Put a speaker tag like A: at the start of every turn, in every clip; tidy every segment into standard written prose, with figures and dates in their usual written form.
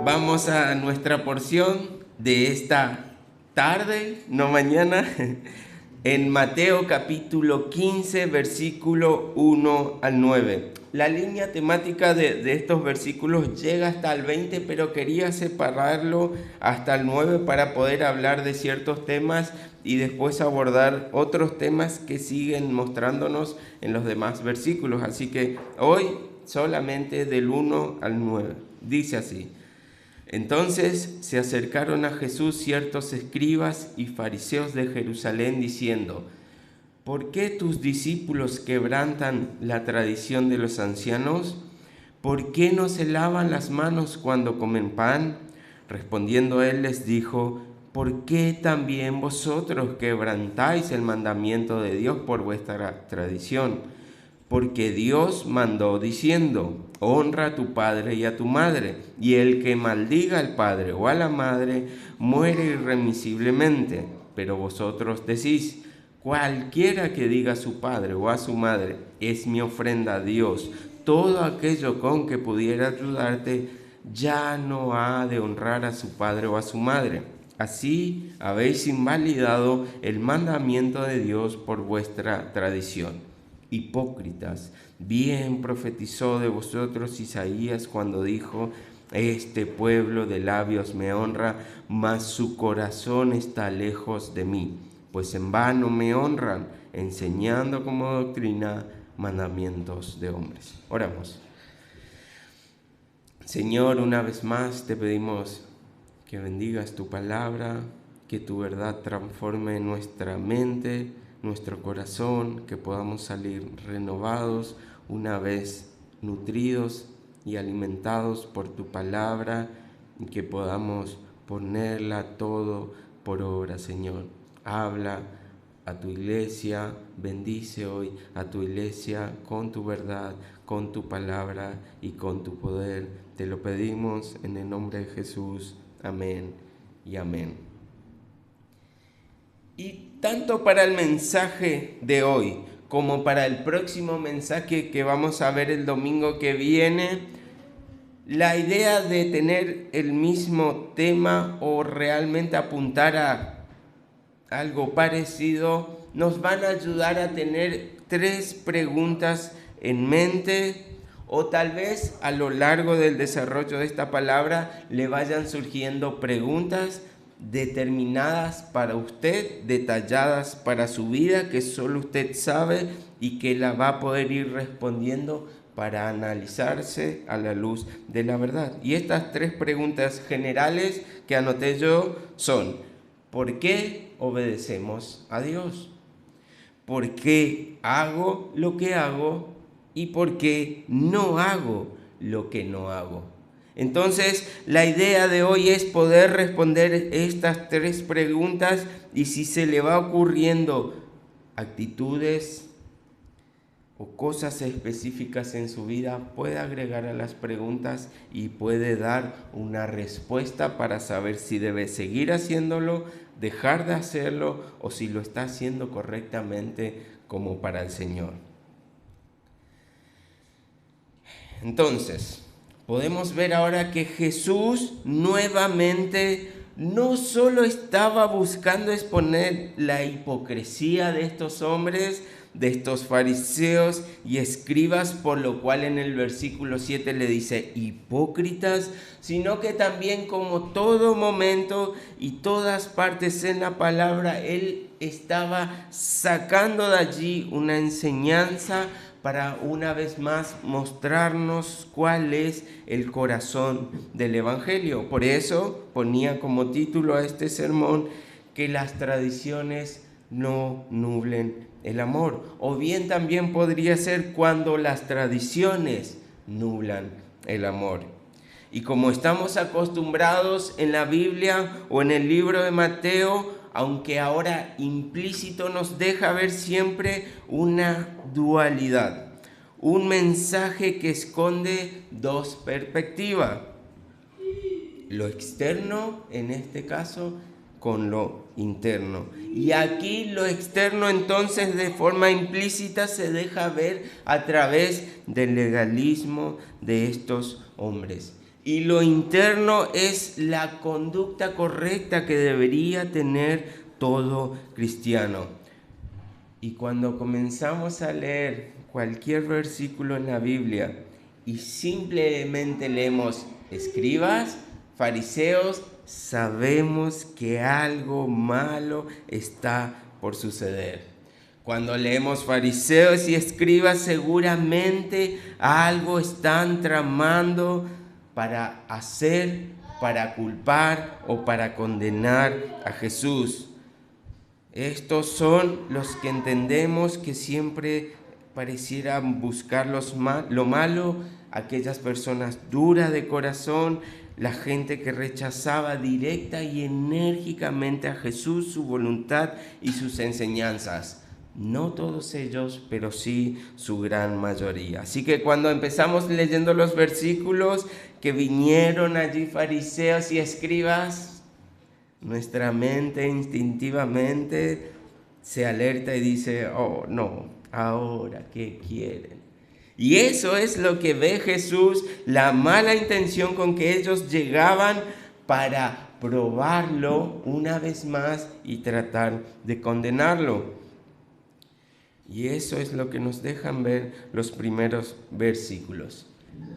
A: Vamos a nuestra porción de esta tarde, no mañana, en Mateo capítulo 15, versículo 1 al 9. La línea temática de estos versículos llega hasta el 20, pero quería separarlo hasta el 9 para poder hablar de ciertos temas y después abordar otros temas que siguen mostrándonos en los demás versículos. Así que hoy solamente del 1 al 9. Dice así: Entonces se acercaron a Jesús ciertos escribas y fariseos de Jerusalén diciendo: ¿Por qué tus discípulos quebrantan la tradición de los ancianos? ¿Por qué no se lavan las manos cuando comen pan? Respondiendo él les dijo: ¿Por qué también vosotros quebrantáis el mandamiento de Dios por vuestra tradición? Porque Dios mandó diciendo: honra a tu padre y a tu madre, y el que maldiga al padre o a la madre muere irremisiblemente. Pero vosotros decís: cualquiera que diga a su padre o a su madre, es mi ofrenda a Dios, todo aquello con que pudiera ayudarte, ya no ha de honrar a su padre o a su madre. Así habéis invalidado el mandamiento de Dios por vuestra tradición. Hipócritas, bien profetizó de vosotros Isaías cuando dijo: este pueblo de labios me honra, mas su corazón está lejos de mí, pues en vano me honran, enseñando como doctrina mandamientos de hombres. Oramos. Señor, una vez más te pedimos que bendigas tu palabra, que tu verdad transforme nuestra mente, nuestro corazón, que podamos salir renovados una vez nutridos y alimentados por tu palabra, y que podamos ponerla todo por obra, Señor. Habla a tu iglesia, bendice hoy a tu iglesia con tu verdad, con tu palabra y con tu poder. Te lo pedimos en el nombre de Jesús. Amén y amén. Y tanto para el mensaje de hoy como para el próximo mensaje que vamos a ver el domingo que viene, la idea de tener el mismo tema o realmente apuntar a algo parecido nos van a ayudar a tener 3 preguntas en mente, o tal vez a lo largo del desarrollo de esta palabra le vayan surgiendo preguntas determinadas para usted, detalladas para su vida, que solo usted sabe y que la va a poder ir respondiendo para analizarse a la luz de la verdad. Y estas 3 preguntas generales que anoté yo son: ¿por qué obedecemos a Dios? ¿Por qué hago lo que hago? ¿Y por qué no hago lo que no hago? Entonces, la idea de hoy es poder responder estas 3 preguntas, y si se le va ocurriendo actitudes o cosas específicas en su vida, puede agregar a las preguntas y puede dar una respuesta para saber si debe seguir haciéndolo, dejar de hacerlo, o si lo está haciendo correctamente como para el Señor. Entonces, podemos ver ahora que Jesús nuevamente no solo estaba buscando exponer la hipocresía de estos hombres, de estos fariseos y escribas, por lo cual en el versículo 7 le dice hipócritas, sino que también, como todo momento y todas partes en la palabra, él estaba sacando de allí una enseñanza para una vez más mostrarnos cuál es el corazón del Evangelio. Por eso ponía como título a este sermón: que las tradiciones no nublen el amor. O bien también podría ser: cuando las tradiciones nublan el amor. Y como estamos acostumbrados en la Biblia o en el libro de Mateo, aunque ahora implícito, nos deja ver siempre una dualidad, un mensaje que esconde 2 perspectivas: lo externo, en este caso, con lo interno. Y aquí lo externo, entonces, de forma implícita se deja ver a través del legalismo de estos hombres. y lo interno es la conducta correcta que debería tener todo cristiano. Y cuando comenzamos a leer cualquier versículo en la Biblia y simplemente leemos escribas, fariseos, sabemos que algo malo está por suceder. Cuando leemos fariseos y escribas, seguramente algo están tramando para hacer, para culpar o para condenar a Jesús. Estos son los que entendemos que siempre parecieran buscar lo malo, aquellas personas duras de corazón, la gente que rechazaba directa y enérgicamente a Jesús, su voluntad y sus enseñanzas. No todos ellos, pero sí su gran mayoría. Así que cuando empezamos leyendo los versículos que vinieron allí fariseos y escribas, nuestra mente instintivamente se alerta y dice, oh no, ahora ¿qué quieren? Y eso es lo que ve Jesús, la mala intención con que ellos llegaban para probarlo una vez más y tratar de condenarlo. Y eso es lo que nos dejan ver los primeros versículos.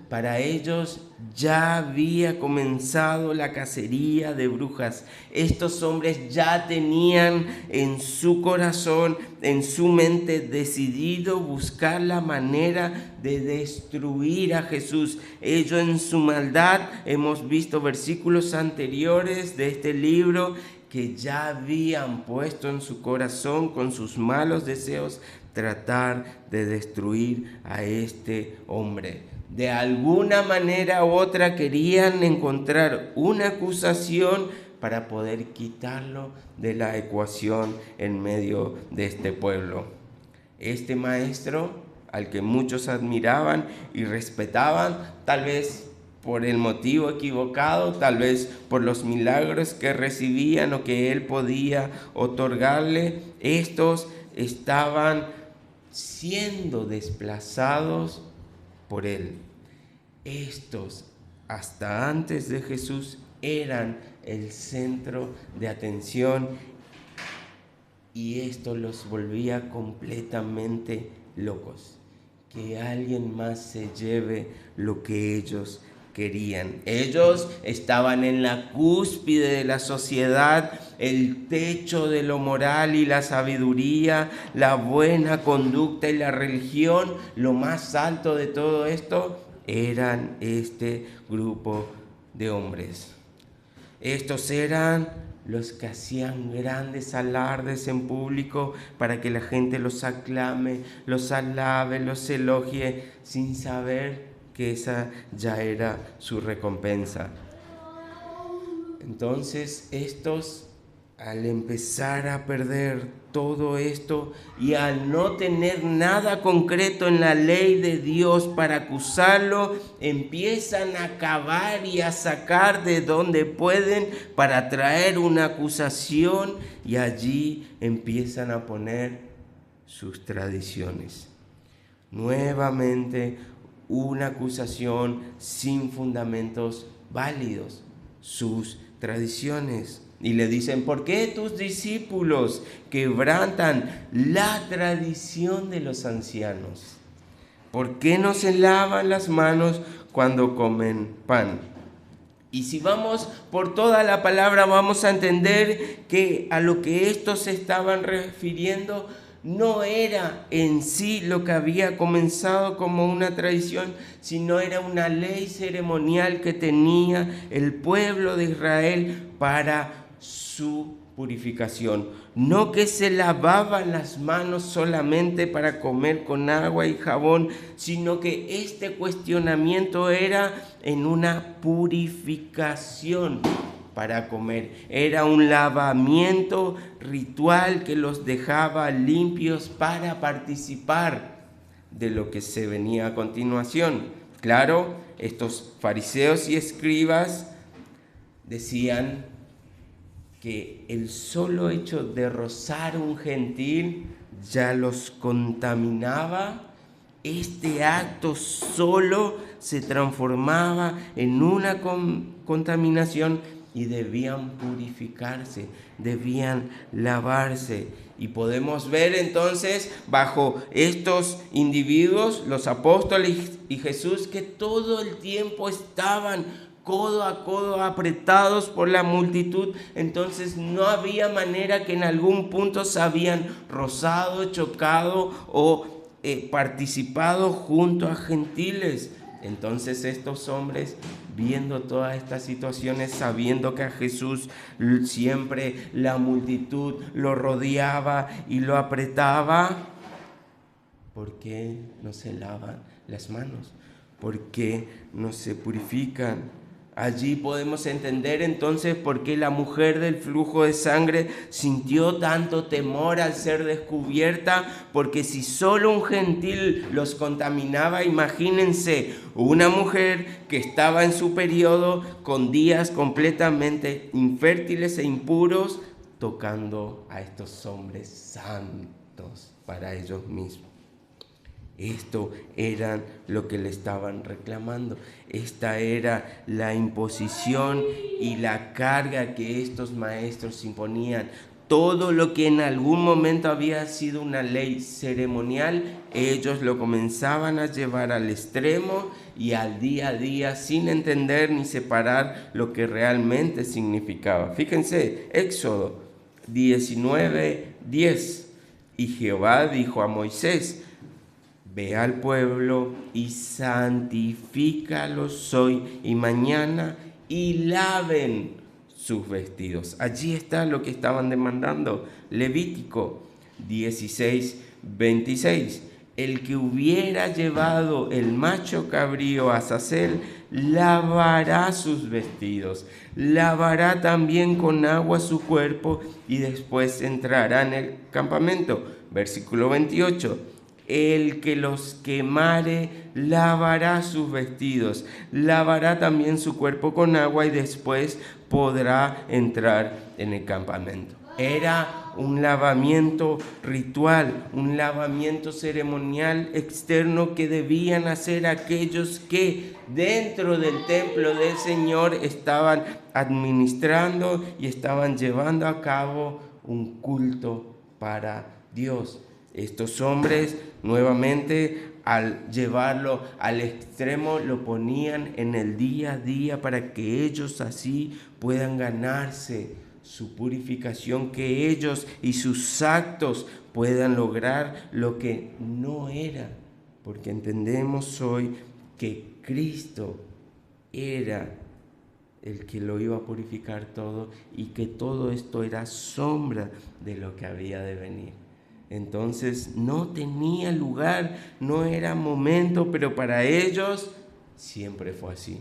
A: Para ellos ya había comenzado la cacería de brujas. Estos hombres ya tenían en su corazón, en su mente, decidido buscar la manera de destruir a Jesús. Ellos en su maldad, hemos visto versículos anteriores de este libro, que ya habían puesto en su corazón con sus malos deseos tratar de destruir a este hombre. De alguna manera u otra querían encontrar una acusación para poder quitarlo de la ecuación en medio de este pueblo. Este maestro, al que muchos admiraban y respetaban, tal vez por el motivo equivocado, tal vez por los milagros que recibían o que él podía otorgarle, estos estaban siendo desplazados por él. Estos, hasta antes de Jesús, eran el centro de atención y esto los volvía completamente locos. Que alguien más se lleve lo que ellos querían. Ellos estaban en la cúspide de la sociedad, el techo de lo moral y la sabiduría, la buena conducta y la religión. Lo más alto de todo esto eran este grupo de hombres. Estos eran los que hacían grandes alardes en público para que la gente los aclame, los alabe, los elogie, sin saber que esa ya era su recompensa. Entonces estos, al empezar a perder todo esto y al no tener nada concreto en la ley de Dios para acusarlo, empiezan a cavar y a sacar de donde pueden para traer una acusación, y allí empiezan a poner sus tradiciones. Nuevamente una acusación sin fundamentos válidos, sus tradiciones. Y le dicen, ¿por qué tus discípulos quebrantan la tradición de los ancianos? ¿Por qué no se lavan las manos cuando comen pan? Y si vamos por toda la palabra, vamos a entender que a lo que estos se estaban refiriendo no era en sí lo que había comenzado como una tradición, sino era una ley ceremonial que tenía el pueblo de Israel para su purificación. No que se lavaban las manos solamente para comer con agua y jabón, sino que este cuestionamiento era en una purificación para comer. Era un lavamiento ritual que los dejaba limpios para participar de lo que se venía a continuación. Claro, estos fariseos y escribas decían que el solo hecho de rozar un gentil ya los contaminaba este acto solo se transformaba en una contaminación y debían purificarse, debían lavarse. Y podemos ver entonces bajo estos individuos, los apóstoles y Jesús, que todo el tiempo estaban codo a codo apretados por la multitud. Entonces no había manera que en algún punto se habían rozado, chocado o participado junto a gentiles. Entonces estos hombres, viendo todas estas situaciones, sabiendo que a Jesús siempre la multitud lo rodeaba y lo apretaba, ¿por qué no se lavan las manos? ¿Por qué no se purifican? Allí podemos entender entonces por qué la mujer del flujo de sangre sintió tanto temor al ser descubierta, porque si solo un gentil los contaminaba, imagínense una mujer que estaba en su periodo con días completamente infértiles e impuros, tocando a estos hombres santos para ellos mismos. Esto era lo que le estaban reclamando. Esta era la imposición y la carga que estos maestros imponían. Todo lo que en algún momento había sido una ley ceremonial, ellos lo comenzaban a llevar al extremo y al día a día, sin entender ni separar lo que realmente significaba. Fíjense, Éxodo 19:10. Y Jehová dijo a Moisés: ve al pueblo y santifícalos hoy y mañana y laven sus vestidos. Allí está lo que estaban demandando. Levítico 16:26. El que hubiera llevado el macho cabrío a Azazel lavará sus vestidos, lavará también con agua su cuerpo y después entrará en el campamento. Versículo 28. El que los quemare lavará sus vestidos, lavará también su cuerpo con agua y después podrá entrar en el campamento. Era un lavamiento ritual, un lavamiento ceremonial externo que debían hacer aquellos que dentro del templo del Señor estaban administrando y estaban llevando a cabo un culto para Dios. Estos hombres, nuevamente, al llevarlo al extremo, lo ponían en el día a día para que ellos así puedan ganarse su purificación, que ellos y sus actos puedan lograr lo que no era, porque entendemos hoy que Cristo era el que lo iba a purificar todo y que todo esto era sombra de lo que había de venir. Entonces no tenía lugar, no era momento, pero para ellos siempre fue así.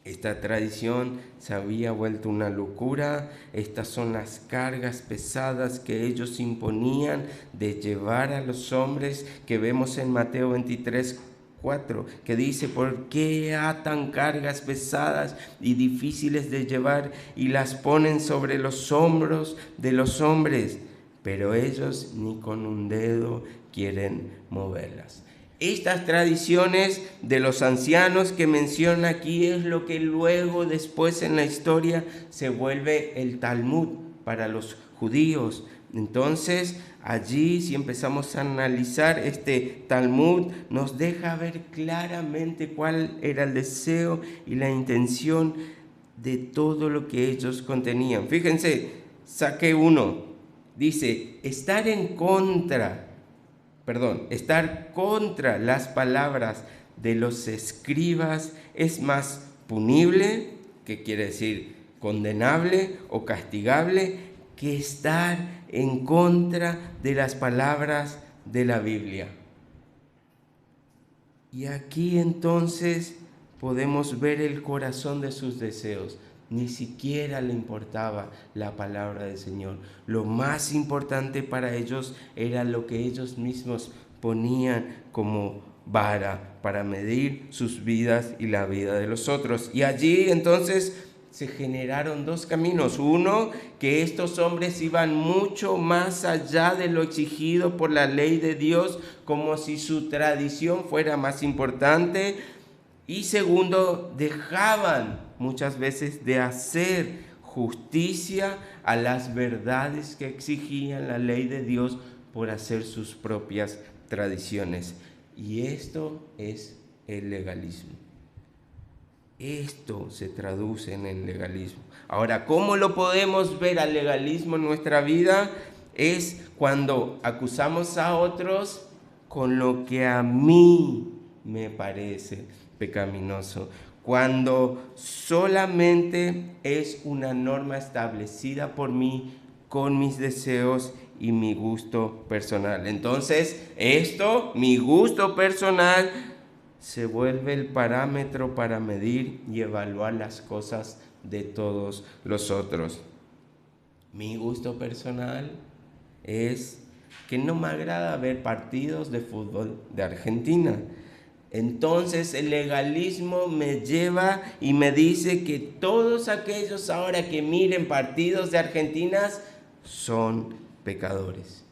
A: Esta tradición se había vuelto una locura. Estas son las cargas pesadas que ellos imponían de llevar a los hombres, que vemos en Mateo 23:4, que dice: ¿por qué atan cargas pesadas y difíciles de llevar y las ponen sobre los hombros de los hombres? Pero ellos ni con un dedo quieren moverlas. Estas tradiciones de los ancianos que menciona aquí es lo que luego, después en la historia, se vuelve el Talmud para los judíos. Entonces, allí, si empezamos a analizar este Talmud, nos deja ver claramente cuál era el deseo y la intención de todo lo que ellos contenían. Fíjense, saqué uno. Dice, estar contra las palabras de los escribas es más punible, que quiere decir condenable o castigable, que estar en contra de las palabras de la Biblia. Y aquí entonces podemos ver el corazón de sus deseos. Ni siquiera le importaba la palabra del Señor. Lo más importante para ellos era lo que ellos mismos ponían como vara para medir sus vidas y la vida de los otros. Y allí entonces se generaron dos caminos. Uno, que estos hombres iban mucho más allá de lo exigido por la ley de Dios, como si su tradición fuera más importante. Y segundo, dejaban muchas veces de hacer justicia a las verdades que exigían la ley de Dios por hacer sus propias tradiciones. Y esto es el legalismo. Esto se traduce en el legalismo. Ahora, ¿cómo lo podemos ver al legalismo en nuestra vida? Es cuando acusamos a otros con lo que a mí me parece pecaminoso. Cuando solamente es una norma establecida por mí con mis deseos y mi gusto personal. Entonces, mi gusto personal, se vuelve el parámetro para medir y evaluar las cosas de todos los otros. Mi gusto personal es que no me agrada ver partidos de fútbol de Argentina. Entonces el legalismo me lleva y me dice que todos aquellos ahora que miren partidos de Argentina son pecadores.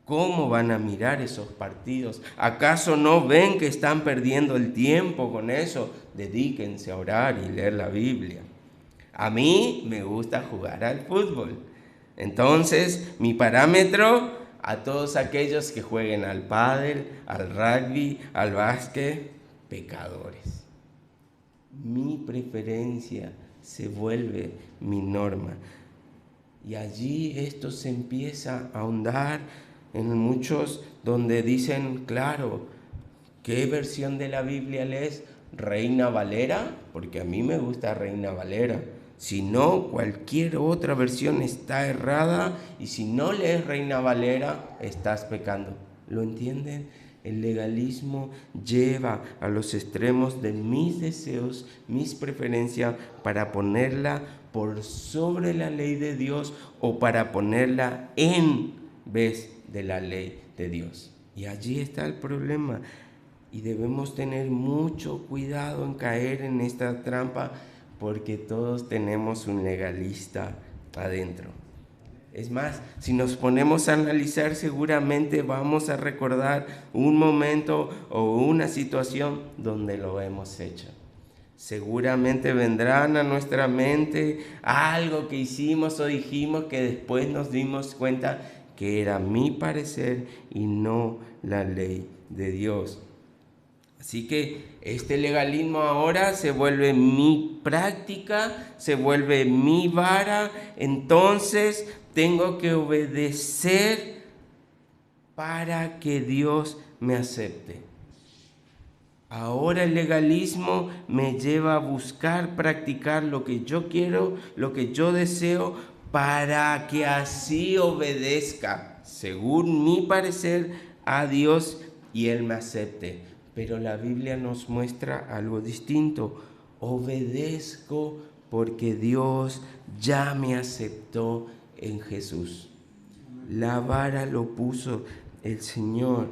A: ¿Cómo van a mirar esos partidos? ¿Acaso no ven que están perdiendo el tiempo con eso? Dedíquense a orar y leer la Biblia. A mí me gusta jugar al fútbol. Entonces, mi parámetro, a todos aquellos que jueguen al pádel, al rugby, al básquet, pecadores. Mi preferencia se vuelve mi norma. Y allí esto se empieza a ahondar en muchos donde dicen, claro, ¿qué versión de la Biblia lees? ¿Reina Valera? Porque a mí me gusta Reina Valera. Si no, cualquier otra versión está errada, y si no lees Reina Valera, estás pecando. ¿Lo entienden? El legalismo lleva a los extremos de mis deseos, mis preferencias, para ponerla por sobre la ley de Dios o para ponerla en vez de la ley de Dios. Y allí está el problema. Y debemos tener mucho cuidado en caer en esta trampa, porque todos tenemos un legalista adentro. Es más, si nos ponemos a analizar, seguramente vamos a recordar un momento o una situación donde lo hemos hecho. Seguramente vendrán a nuestra mente algo que hicimos o dijimos que después nos dimos cuenta que era mi parecer y no la ley de Dios. Así que este legalismo ahora se vuelve mi práctica, se vuelve mi vara. Entonces tengo que obedecer para que Dios me acepte. Ahora el legalismo me lleva a buscar practicar lo que yo quiero, lo que yo deseo, para que así obedezca, según mi parecer, a Dios y Él me acepte. Pero la Biblia nos muestra algo distinto. Obedezco porque Dios ya me aceptó en Jesús. La vara lo puso el Señor.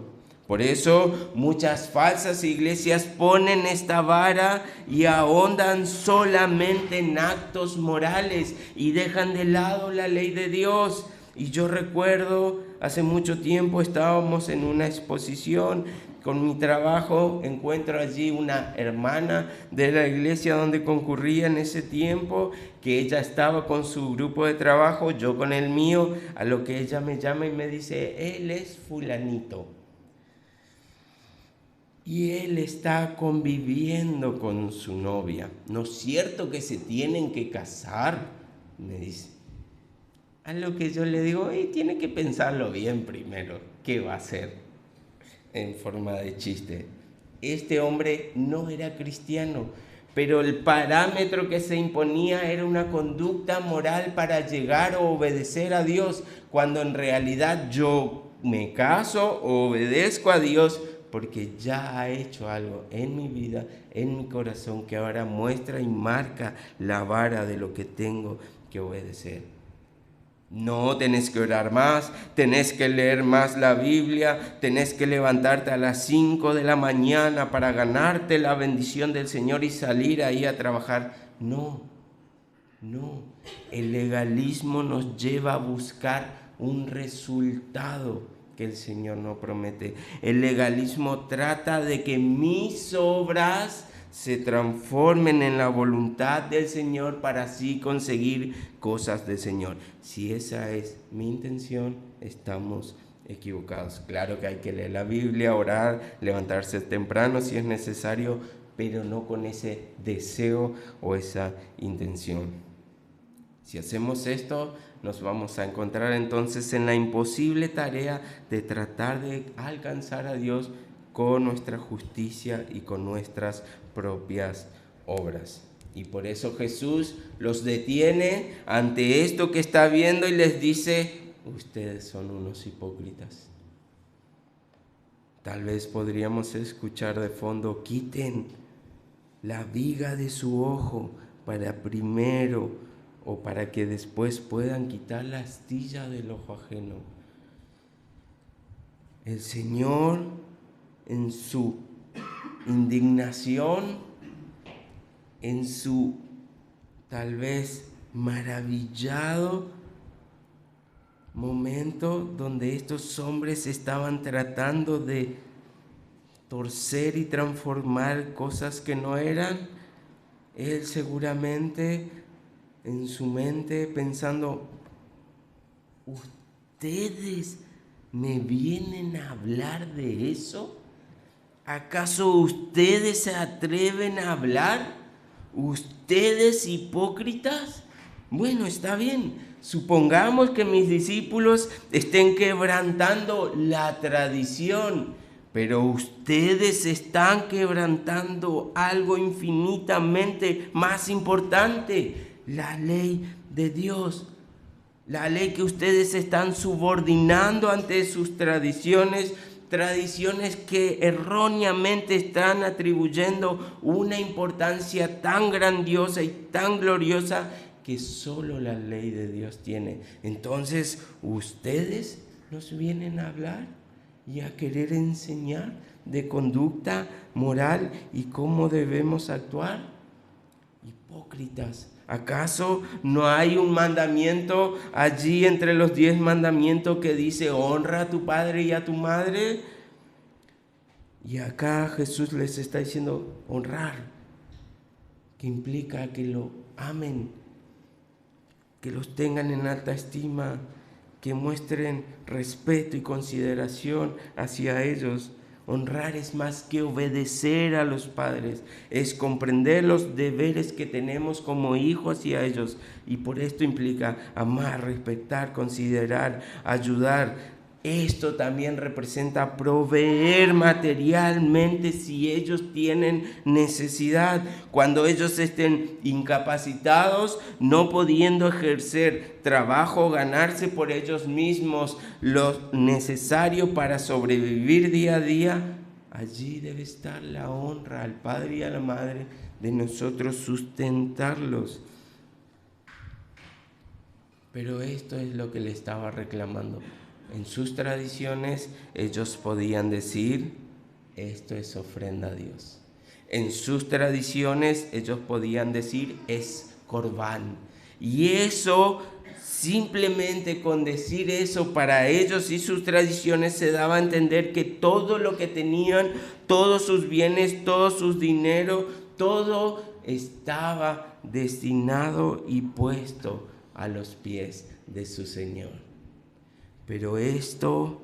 A: Por eso muchas falsas iglesias ponen esta vara y ahondan solamente en actos morales y dejan de lado la ley de Dios. Y yo recuerdo, hace mucho tiempo estábamos en una exposición. Con mi trabajo encuentro allí una hermana de la iglesia donde concurría en ese tiempo, que ella estaba con su grupo de trabajo, yo con el mío, a lo que ella me llama y me dice, él es fulanito. Y él está conviviendo con su novia. ¿No es cierto que se tienen que casar? Me dice. A lo que yo le digo, tiene que pensarlo bien primero. ¿Qué va a hacer? En forma de chiste. Este hombre no era cristiano, pero el parámetro que se imponía era una conducta moral para llegar o obedecer a Dios, cuando en realidad yo me caso, obedezco a Dios, porque ya ha hecho algo en mi vida, en mi corazón, que ahora muestra y marca la vara de lo que tengo que obedecer. No, tenés que orar más, tenés que leer más la Biblia, tenés que levantarte a las 5 de la mañana para ganarte la bendición del Señor y salir ahí a trabajar. No, No, el legalismo nos lleva a buscar un resultado que el Señor no promete. El legalismo trata de que mis obras se transformen en la voluntad del Señor para así conseguir cosas del Señor. Si esa es mi intención, estamos equivocados. Claro que hay que leer la Biblia, orar, levantarse temprano si es necesario, pero no con ese deseo o esa intención. Si hacemos esto, nos vamos a encontrar entonces en la imposible tarea de tratar de alcanzar a Dios con nuestra justicia y con nuestras propias obras. Y por eso Jesús los detiene ante esto que está viendo y les dice: ustedes son unos hipócritas. Tal vez podríamos escuchar de fondo: quiten la viga de su ojo para primero o para que después puedan quitar la astilla del ojo ajeno. El Señor, en su indignación, en su tal vez maravillado momento donde estos hombres estaban tratando de torcer y transformar cosas que no eran, Él seguramente en su mente pensando: ¿ustedes me vienen a hablar de eso? ¿Acaso ustedes se atreven a hablar? ¿Ustedes hipócritas? Bueno, está bien. Supongamos que mis discípulos estén quebrantando la tradición, pero ustedes están quebrantando algo infinitamente más importante: la ley de Dios. La ley que ustedes están subordinando ante sus tradiciones que erróneamente están atribuyendo una importancia tan grandiosa y tan gloriosa que solo la ley de Dios tiene. Entonces, ustedes nos vienen a hablar y a querer enseñar de conducta moral y cómo debemos actuar. Hipócritas. ¿Acaso no hay un mandamiento allí entre los 10 mandamientos que dice: honra a tu padre y a tu madre? Y acá Jesús les está diciendo honrar, que implica que lo amen, que los tengan en alta estima, que muestren respeto y consideración hacia ellos. Honrar es más que obedecer a los padres, es comprender los deberes que tenemos como hijos hacia ellos, y por esto implica amar, respetar, considerar, ayudar. Esto también representa proveer materialmente si ellos tienen necesidad. Cuando ellos estén incapacitados, no pudiendo ejercer trabajo, ganarse por ellos mismos lo necesario para sobrevivir día a día, allí debe estar la honra al Padre y a la Madre de nosotros sustentarlos. Pero esto es lo que le estaba reclamando. En sus tradiciones ellos podían decir: esto es ofrenda a Dios. En sus tradiciones ellos podían decir: es corbán. Y eso, simplemente con decir eso, para ellos y sus tradiciones se daba a entender que todo lo que tenían, todos sus bienes, todo su dinero, todo estaba destinado y puesto a los pies de su Señor. Pero esto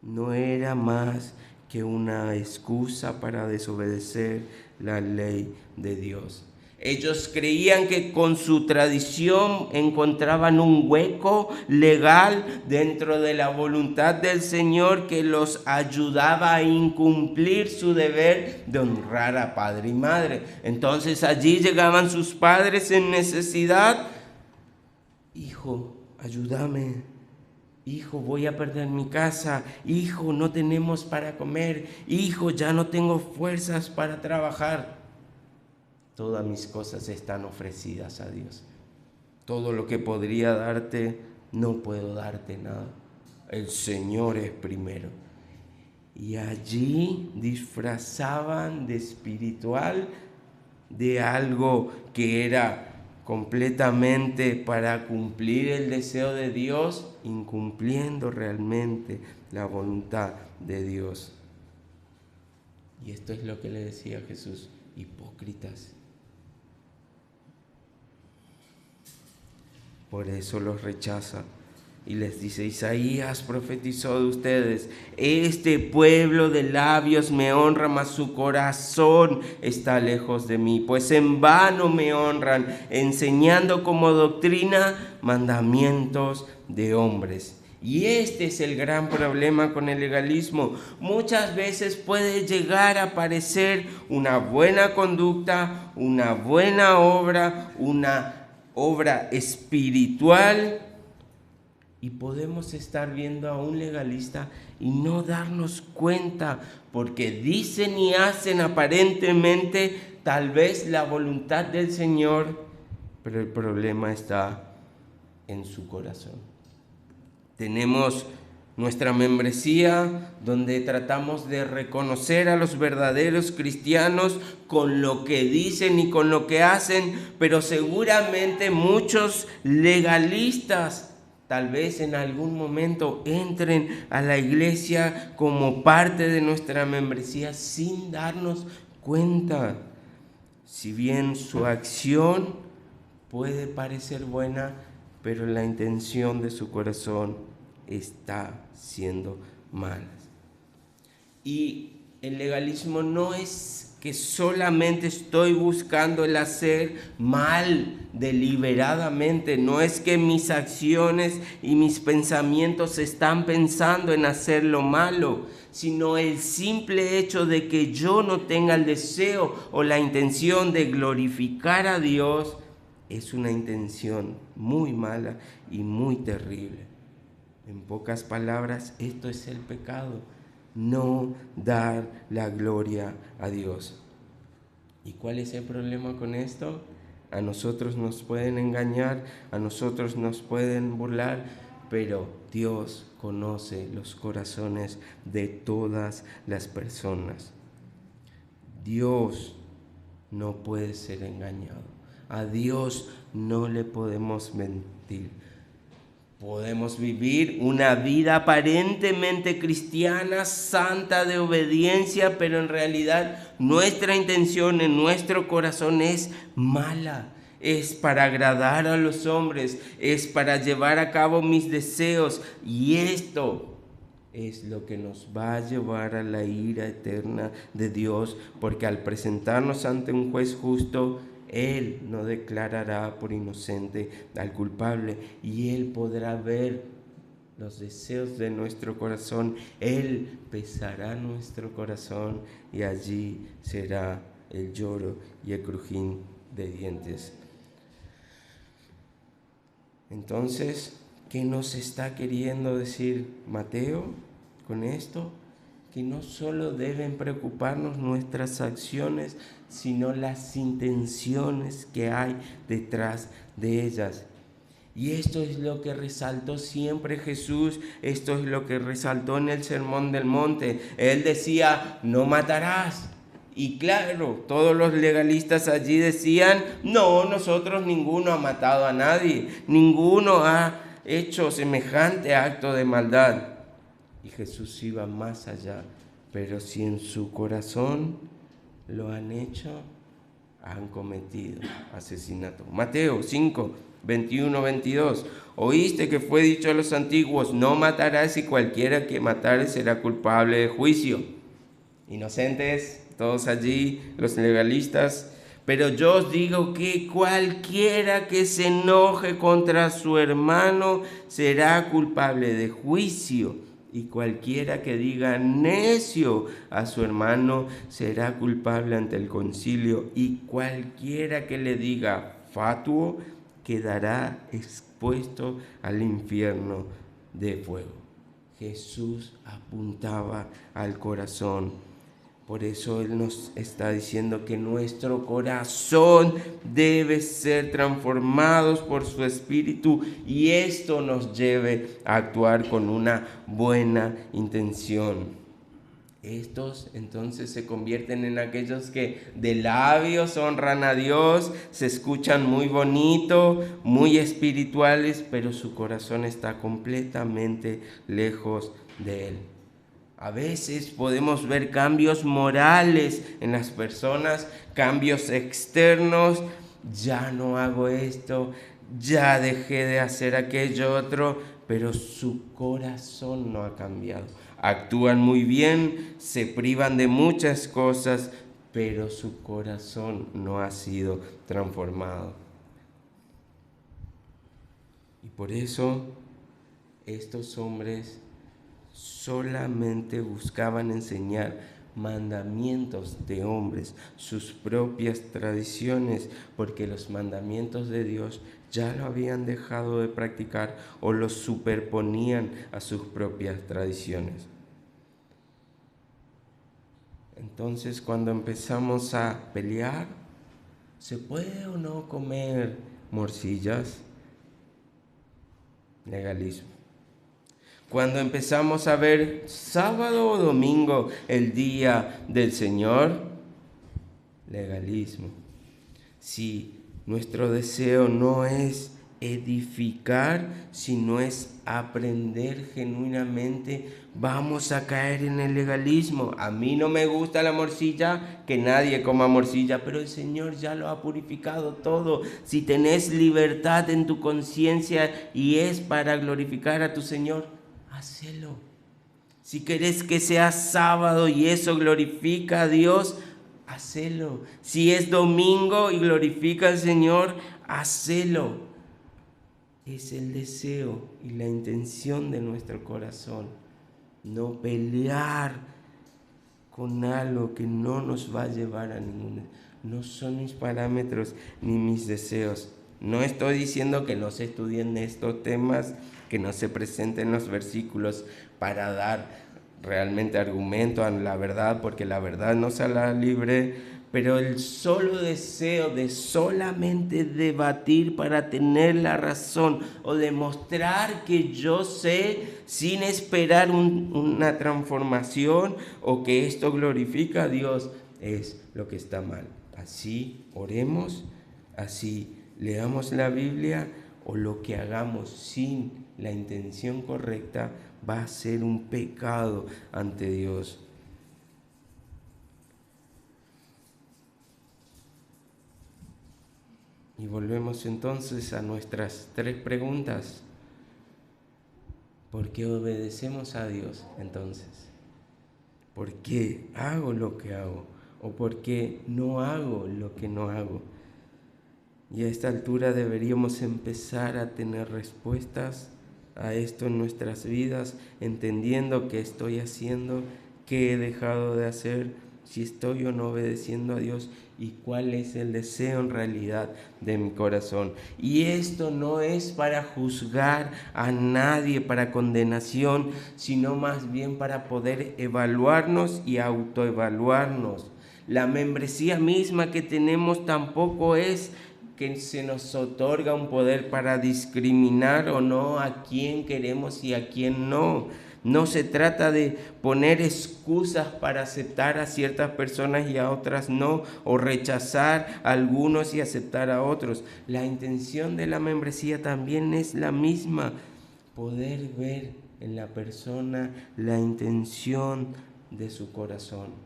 A: no era más que una excusa para desobedecer la ley de Dios. Ellos creían que con su tradición encontraban un hueco legal dentro de la voluntad del Señor que los ayudaba a incumplir su deber de honrar a padre y madre. Entonces allí llegaban sus padres en necesidad: hijo, ayúdame. Hijo, voy a perder mi casa. Hijo, no tenemos para comer. Hijo, ya no tengo fuerzas para trabajar. Todas mis cosas están ofrecidas a Dios. Todo lo que podría darte, no puedo darte nada. El Señor es primero. Y allí disfrazaban de espiritual, de algo que era completamente para cumplir el deseo de Dios, incumpliendo realmente la voluntad de Dios. Y esto es lo que le decía Jesús: hipócritas. Por eso los rechaza y les dice: Isaías profetizó de ustedes: este pueblo de labios me honra, mas su corazón está lejos de mí, pues en vano me honran, enseñando como doctrina mandamientos de hombres. Y este es el gran problema con el legalismo. Muchas veces puede llegar a parecer una buena conducta, una buena obra, una obra espiritual, y podemos estar viendo a un legalista y no darnos cuenta, porque dicen y hacen aparentemente tal vez la voluntad del Señor, pero el problema está en su corazón. Tenemos nuestra membresía, donde tratamos de reconocer a los verdaderos cristianos con lo que dicen y con lo que hacen, pero seguramente muchos legalistas tal vez en algún momento entren a la iglesia como parte de nuestra membresía sin darnos cuenta. Si bien su acción puede parecer buena, pero la intención de su corazón está siendo mala. Y el legalismo no es que solamente estoy buscando el hacer mal deliberadamente, no es que mis acciones y mis pensamientos están pensando en hacer lo malo, sino el simple hecho de que yo no tenga el deseo o la intención de glorificar a Dios es una intención muy mala y muy terrible. En pocas palabras, esto es el pecado: no dar la gloria a Dios. ¿Y cuál es el problema con esto? A nosotros nos pueden engañar, a nosotros nos pueden burlar, pero Dios conoce los corazones de todas las personas. Dios no puede ser engañado. A Dios no le podemos mentir. Podemos vivir una vida aparentemente cristiana, santa, de obediencia, pero en realidad nuestra intención en nuestro corazón es mala. Es para agradar a los hombres, es para llevar a cabo mis deseos, y esto es lo que nos va a llevar a la ira eterna de Dios, porque al presentarnos ante un juez justo, Él no declarará por inocente al culpable, y Él podrá ver los deseos de nuestro corazón. Él pesará nuestro corazón, y allí será el lloro y el crujir de dientes. Entonces, ¿qué nos está queriendo decir Mateo con esto? Que no solo deben preocuparnos nuestras acciones, sino las intenciones que hay detrás de ellas. Y esto es lo que resaltó siempre Jesús, esto es lo que resaltó en el Sermón del Monte. Él decía: no matarás. Y claro, todos los legalistas allí decían: no, nosotros ninguno ha matado a nadie, ninguno ha hecho semejante acto de maldad. Y Jesús iba más allá: pero si en su corazón lo han hecho, han cometido asesinato. Mateo 5, 21, 22. Oíste que fue dicho a los antiguos: no matarás, y cualquiera que matare será culpable de juicio. Inocentes todos allí, los legalistas. Pero yo os digo que cualquiera que se enoje contra su hermano será culpable de juicio, y cualquiera que diga necio a su hermano será culpable ante el concilio, y cualquiera que le diga fatuo quedará expuesto al infierno de fuego. Jesús apuntaba al corazón. Por eso Él nos está diciendo que nuestro corazón debe ser transformado por su Espíritu, y esto nos lleve a actuar con una buena intención. Estos entonces se convierten en aquellos que de labios honran a Dios, se escuchan muy bonito, muy espirituales, pero su corazón está completamente lejos de Él. A veces podemos ver cambios morales en las personas, cambios externos. Ya no hago esto, ya dejé de hacer aquello otro, pero su corazón no ha cambiado. Actúan muy bien, se privan de muchas cosas, pero su corazón no ha sido transformado. Y por eso estos hombres solamente buscaban enseñar mandamientos de hombres, sus propias tradiciones, porque los mandamientos de Dios ya lo habían dejado de practicar o los superponían a sus propias tradiciones. Entonces, cuando empezamos a pelear, ¿se puede o no comer morcillas? Legalismo. Cuando empezamos a ver sábado o domingo el día del Señor, legalismo. Si nuestro deseo no es edificar, sino es aprender genuinamente, vamos a caer en el legalismo. A mí no me gusta la morcilla, que nadie coma morcilla, pero el Señor ya lo ha purificado todo. Si tenés libertad en tu conciencia y es para glorificar a tu Señor, hacelo. Si querés que sea sábado y eso glorifica a Dios, hacelo. Si es domingo y glorifica al Señor, hacelo. Es el deseo y la intención de nuestro corazón. No pelear con algo que no nos va a llevar a ninguna. No son mis parámetros ni mis deseos. No estoy diciendo que no se estudien estos temas, que no se presenten los versículos para dar realmente argumento a la verdad, porque la verdad nos hará libre, pero el solo deseo de solamente debatir para tener la razón o demostrar que yo sé sin esperar una transformación o que esto glorifica a Dios es lo que está mal. Así oremos, así leamos la Biblia o lo que hagamos sin la intención correcta va a ser un pecado ante Dios. Y volvemos entonces a nuestras 3 preguntas. ¿Por qué obedecemos a Dios entonces? ¿Por qué hago lo que hago? ¿O por qué no hago lo que no hago? Y a esta altura deberíamos empezar a tener respuestas a esto en nuestras vidas, entendiendo qué estoy haciendo, qué he dejado de hacer, si estoy o no obedeciendo a Dios y cuál es el deseo en realidad de mi corazón. Y esto no es para juzgar a nadie, para condenación, sino más bien para poder evaluarnos y autoevaluarnos. La membresía misma que tenemos tampoco es que se nos otorga un poder para discriminar o no a quién queremos y a quién no. No se trata de poner excusas para aceptar a ciertas personas y a otras no, o rechazar a algunos y aceptar a otros. La intención de la membresía también es la misma, poder ver en la persona la intención de su corazón.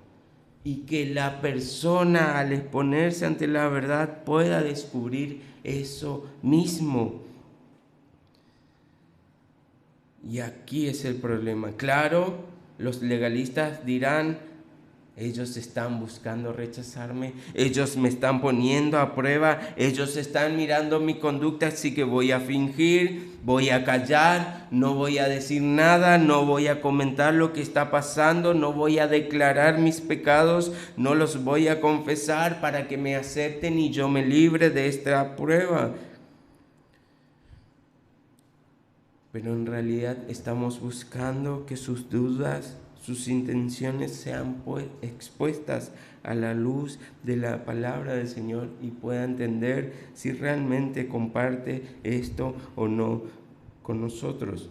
A: Y que la persona al exponerse ante la verdad pueda descubrir eso mismo. Y aquí es el problema. Claro, los legalistas dirán, ellos están buscando rechazarme, ellos me están poniendo a prueba, ellos están mirando mi conducta, así que voy a fingir, voy a callar, no voy a decir nada, no voy a comentar lo que está pasando, no voy a declarar mis pecados, no los voy a confesar para que me acepten y yo me libre de esta prueba. Pero en realidad estamos buscando que sus dudas, sus intenciones sean expuestas a la luz de la palabra del Señor y pueda entender si realmente comparte esto o no con nosotros.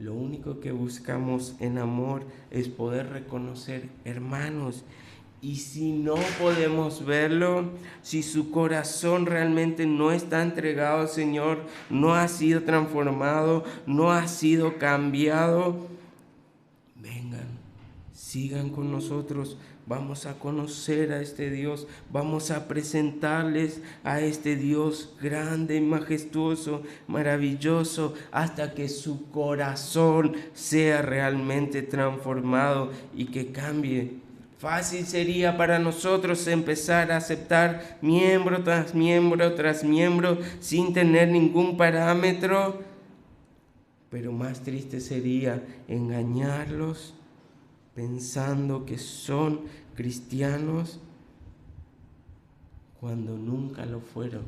A: Lo único que buscamos en amor es poder reconocer, hermanos, y si no podemos verlo, si su corazón realmente no está entregado al Señor, no ha sido transformado, no ha sido cambiado, vengan, sigan con nosotros. Vamos a conocer a este Dios, vamos a presentarles a este Dios grande, majestuoso, maravilloso, hasta que su corazón sea realmente transformado y que cambie. Fácil sería para nosotros empezar a aceptar miembro tras miembro tras miembro sin tener ningún parámetro, pero más triste sería engañarlos pensando que son cristianos cuando nunca lo fueron.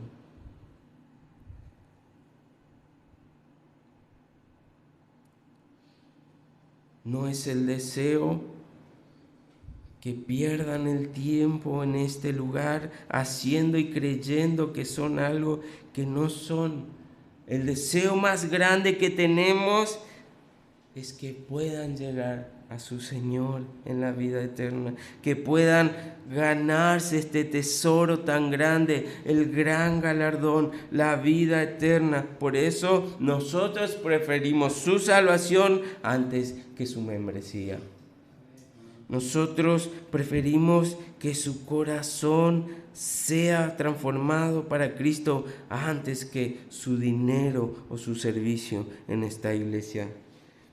A: No es el deseo que pierdan el tiempo en este lugar haciendo y creyendo que son algo que no son. El deseo más grande que tenemos es que puedan llegar a su Señor en la vida eterna, que puedan ganarse este tesoro tan grande, el gran galardón, la vida eterna. Por eso nosotros preferimos su salvación antes que su membresía. Nosotros preferimos que su corazón sea transformado para Cristo antes que su dinero o su servicio en esta iglesia.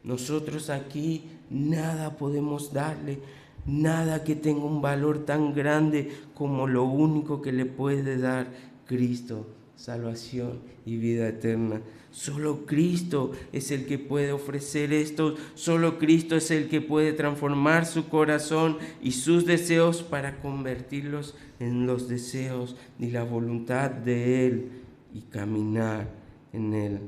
A: Nosotros aquí nada podemos darle, nada que tenga un valor tan grande como lo único que le puede dar Cristo, salvación y vida eterna. Solo Cristo es el que puede ofrecer esto, solo Cristo es el que puede transformar su corazón y sus deseos para convertirlos en los deseos y la voluntad de Él y caminar en Él.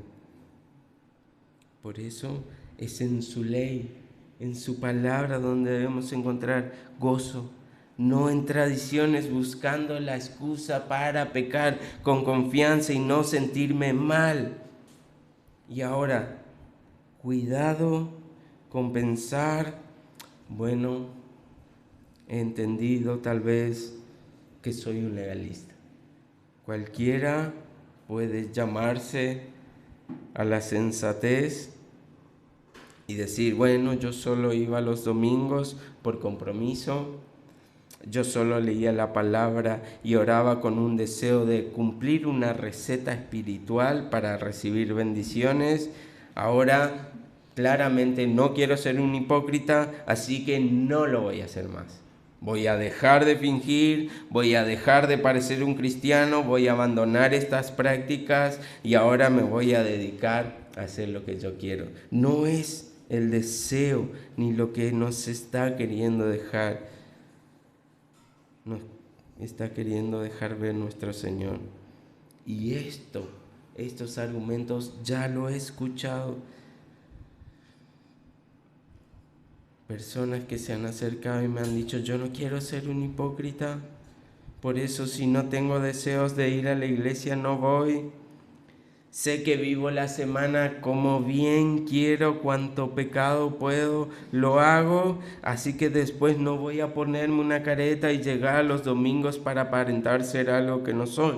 A: Por eso es en su ley, en su palabra donde debemos encontrar gozo, no en tradiciones buscando la excusa para pecar con confianza y no sentirme mal. Y ahora, cuidado con pensar, bueno, he entendido tal vez que soy un legalista. Cualquiera puede llamarse a la sensatez y decir, bueno, yo solo iba los domingos por compromiso, yo solo leía la palabra y oraba con un deseo de cumplir una receta espiritual para recibir bendiciones. Ahora claramente no quiero ser un hipócrita, así que no lo voy a hacer más. Voy a dejar de fingir, voy a dejar de parecer un cristiano, voy a abandonar estas prácticas y ahora me voy a dedicar a hacer lo que yo quiero. No es el deseo ni lo que nos está queriendo dejar. Nos está queriendo dejar ver nuestro Señor. Y estos argumentos ya lo he escuchado. Personas que se han acercado y me han dicho, yo no quiero ser un hipócrita, por eso si no tengo deseos de ir a la iglesia no voy. Sé que vivo la semana como bien quiero, cuanto pecado puedo, lo hago, así que después no voy a ponerme una careta y llegar a los domingos para aparentar ser algo que no soy.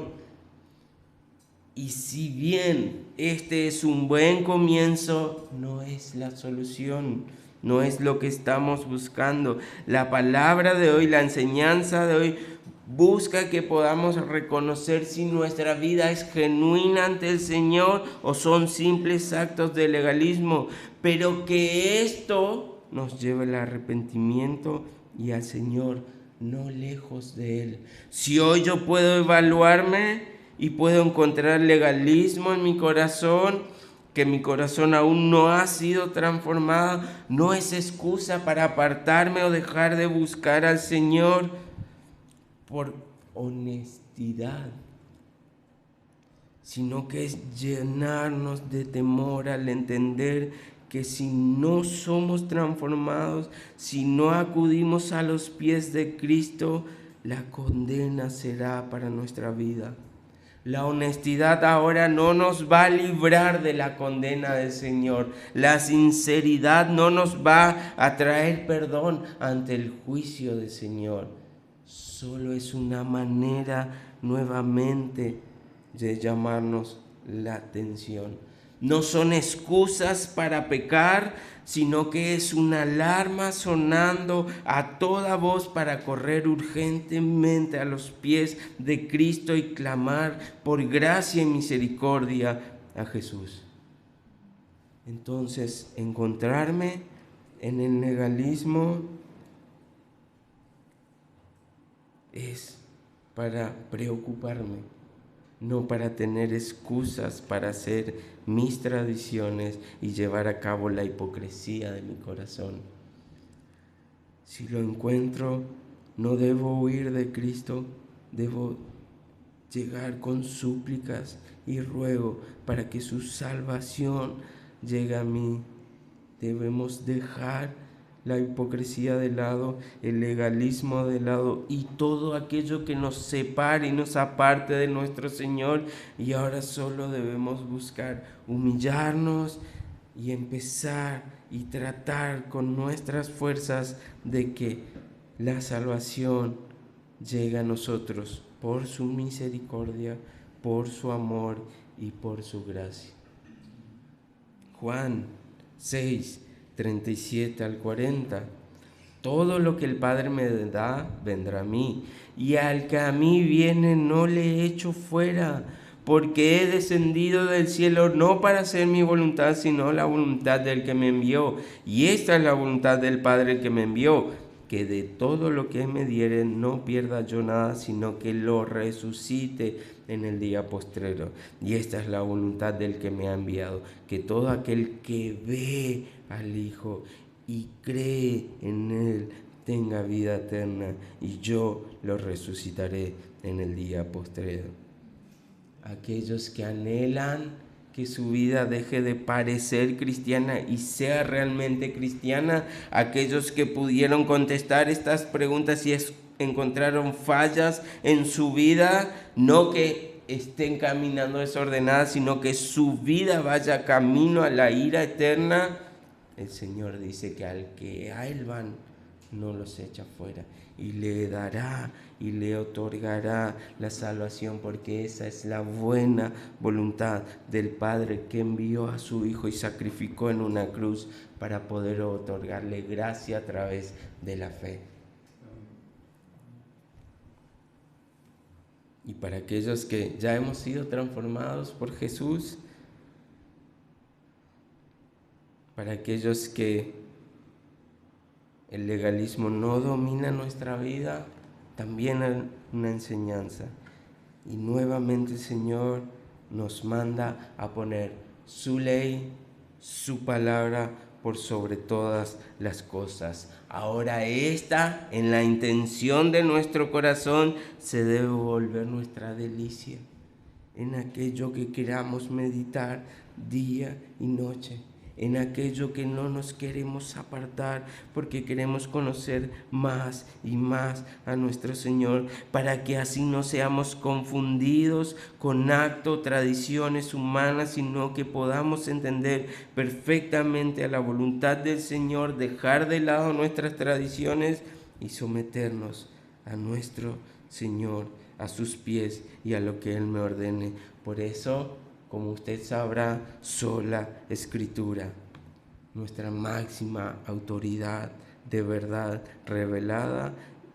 A: Y si bien este es un buen comienzo, no es la solución, no es lo que estamos buscando. La palabra de hoy, la enseñanza de hoy, busca que podamos reconocer si nuestra vida es genuina ante el Señor o son simples actos de legalismo, pero que esto nos lleve al arrepentimiento y al Señor, no lejos de Él. Si hoy yo puedo evaluarme y puedo encontrar legalismo en mi corazón, que mi corazón aún no ha sido transformado, no es excusa para apartarme o dejar de buscar al Señor por honestidad, sino que es llenarnos de temor al entender que si no somos transformados, si no acudimos a los pies de Cristo, la condena será para nuestra vida. La honestidad ahora no nos va a librar de la condena del Señor. La sinceridad no nos va a traer perdón ante el juicio del Señor. Solo es una manera nuevamente de llamarnos la atención. No son excusas para pecar, sino que es una alarma sonando a toda voz para correr urgentemente a los pies de Cristo y clamar por gracia y misericordia a Jesús. Entonces, encontrarme en el legalismo es para preocuparme, no para tener excusas para hacer mis tradiciones y llevar a cabo la hipocresía de mi corazón. Si lo encuentro, no debo huir de Cristo, debo llegar con súplicas y ruego para que su salvación llegue a mí. Debemos dejar la hipocresía de lado, el legalismo de lado y todo aquello que nos separe y nos aparte de nuestro Señor. Y ahora solo debemos buscar humillarnos y empezar y tratar con nuestras fuerzas de que la salvación llegue a nosotros por su misericordia, por su amor y por su gracia. Juan 6, 37 al 40. Todo lo que el Padre me da vendrá a mí, y al que a mí viene no le echo fuera, porque he descendido del cielo no para hacer mi voluntad, sino la voluntad del que me envió. Y esta es la voluntad del Padre que me envió, que de todo lo que me diere no pierda yo nada, sino que lo resucite en el día postrero. Y esta es la voluntad del que me ha enviado, que todo aquel que ve al Hijo y cree en Él tenga vida eterna, y yo lo resucitaré en el día postrero. Aquellos que anhelan que su vida deje de parecer cristiana y sea realmente cristiana, aquellos que pudieron contestar estas preguntas y encontraron fallas en su vida, no que estén caminando desordenadas, sino que su vida vaya camino a la ira eterna, el Señor dice que al que a Él van, no los echa fuera, y le dará y le otorgará la salvación, porque esa es la buena voluntad del Padre, que envió a su Hijo y sacrificó en una cruz para poder otorgarle gracia a través de la fe. Y para aquellos que ya hemos sido transformados por Jesús, para aquellos que el legalismo no domina nuestra vida, también hay una enseñanza. Y nuevamente el Señor nos manda a poner su ley, su palabra por sobre todas las cosas. Ahora esta, en la intención de nuestro corazón, se debe volver nuestra delicia, en aquello que queramos meditar día y noche, en aquello que no nos queremos apartar, porque queremos conocer más y más a nuestro Señor, para que así no seamos confundidos con actos, tradiciones humanas, sino que podamos entender perfectamente a la voluntad del Señor, dejar de lado nuestras tradiciones y someternos a nuestro Señor, a sus pies y a lo que Él me ordene. Por eso, como usted sabrá, sola Escritura, nuestra máxima autoridad de verdad revelada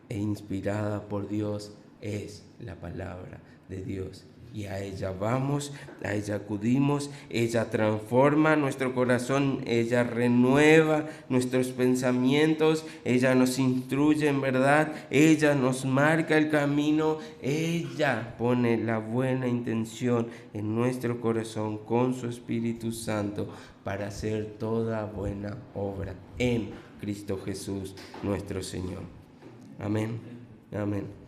A: e inspirada por Dios, es la palabra de Dios. Y a ella vamos, a ella acudimos, ella transforma nuestro corazón, ella renueva nuestros pensamientos, ella nos instruye en verdad, ella nos marca el camino, ella pone la buena intención en nuestro corazón con su Espíritu Santo para hacer toda buena obra en Cristo Jesús nuestro Señor. Amén. Amén.